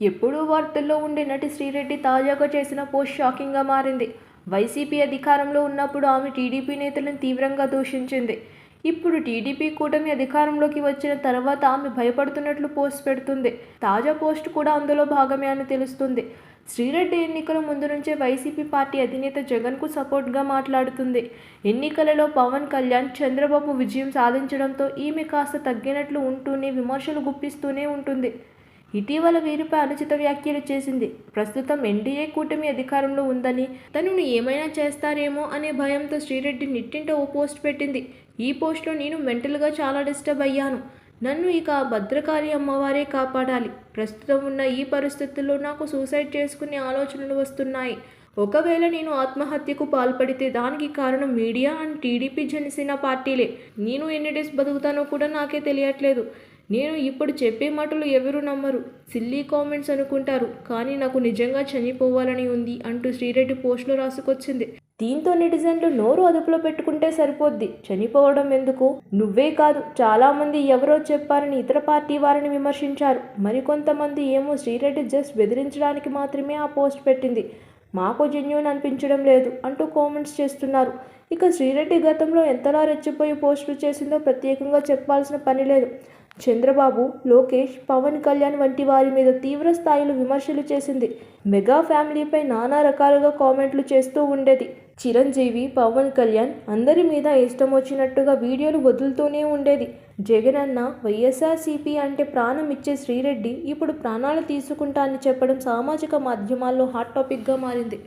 ఎప్పుడూ వార్తల్లో ఉండే నటి శ్రీరెడ్డి తాజాగా చేసిన పోస్ట్ షాకింగ్గా మారింది. వైసీపీ అధికారంలో ఉన్నప్పుడు ఆమె టీడీపీ నేతలను తీవ్రంగా దూషించింది. ఇప్పుడు టీడీపీ కూటమి అధికారంలోకి వచ్చిన తర్వాత ఆమె భయపడుతున్నట్లు పోస్ట్ పెడుతుంది. తాజా పోస్ట్ కూడా అందులో భాగమే అని తెలుస్తుంది. శ్రీరెడ్డి ఎన్నికల ముందు నుంచే వైసీపీ పార్టీ అధినేత జగన్కు సపోర్ట్గా మాట్లాడుతుంది. ఎన్నికలలో పవన్ కళ్యాణ్, చంద్రబాబు విజయం సాధించడంతో ఈమె కాస్త తగ్గినట్లు ఉంటూనే విమర్శలు గుప్పిస్తూనే ఉంటుంది. ఇటీవల వీరిపై అనుచిత వ్యాఖ్యలు చేసింది. ప్రస్తుతం ఎన్డీఏ కూటమి అధికారంలో ఉందని, తనను ఏమైనా చేస్తారేమో అనే భయంతో శ్రీరెడ్డి నిట్టింట ఓ పోస్ట్ పెట్టింది. ఈ పోస్ట్లో నేను మెంటల్గా చాలా డిస్టర్బ్ అయ్యాను. నన్ను ఇక భద్రకాళి అమ్మవారే కాపాడాలి. ప్రస్తుతం ఉన్న ఈ పరిస్థితుల్లో నాకు సూసైడ్ చేసుకునే ఆలోచనలు వస్తున్నాయి. ఒకవేళ నేను ఆత్మహత్యకు పాల్పడితే దానికి కారణం మీడియా అండ్ టీడీపీ జనసేన పార్టీలే. నేను ఎన్ని డేస్ బతుకుతానో కూడా నాకే తెలియట్లేదు. నేను ఇప్పుడు చెప్పే మాటలు ఎవరు నమ్మరు, సిల్లీ కామెంట్స్ అనుకుంటారు, కానీ నాకు నిజంగా చనిపోవాలని ఉంది అంటూ శ్రీరెడ్డి పోస్టులో రాసుకొచ్చింది. దీంతో నెటిజన్లు నోరు అదుపులో పెట్టుకుంటే సరిపోద్ది, చనిపోవడం ఎందుకు, నువ్వే కాదు చాలామంది ఎవరో చెప్పారని ఇతర పార్టీ వారిని విమర్శించారు. మరికొంతమంది ఏమో శ్రీరెడ్డి జస్ట్ బెదిరించడానికి మాత్రమే ఆ పోస్ట్ పెట్టింది, మాకు జెన్యూన్ అనిపించడం లేదు అంటూ కామెంట్స్ చేస్తున్నారు. ఇక శ్రీరెడ్డి గతంలో ఎంతలా రెచ్చిపోయి పోస్టులు చేసిందో ప్రత్యేకంగా చెప్పాల్సిన పని లేదు. చంద్రబాబు, లోకేష్, పవన్ కళ్యాణ్ వంటి వారి మీద తీవ్ర స్థాయిలో విమర్శలు చేసింది. మెగా ఫ్యామిలీపై నానా రకాలుగా కామెంట్లు చేస్తూ ఉండేది. చిరంజీవి, పవన్ కళ్యాణ్ అందరి మీద ఇష్టం వచ్చినట్టుగా వీడియోలు వదులుతూనే ఉండేది. జగనన్న, వైఎస్ఆర్సీపీ అంటే ప్రాణం ఇచ్చే శ్రీరెడ్డి ఇప్పుడు ప్రాణాలు తీసుకుంటా అని చెప్పడం సామాజిక మాధ్యమాల్లో హాట్ టాపిక్గా మారింది.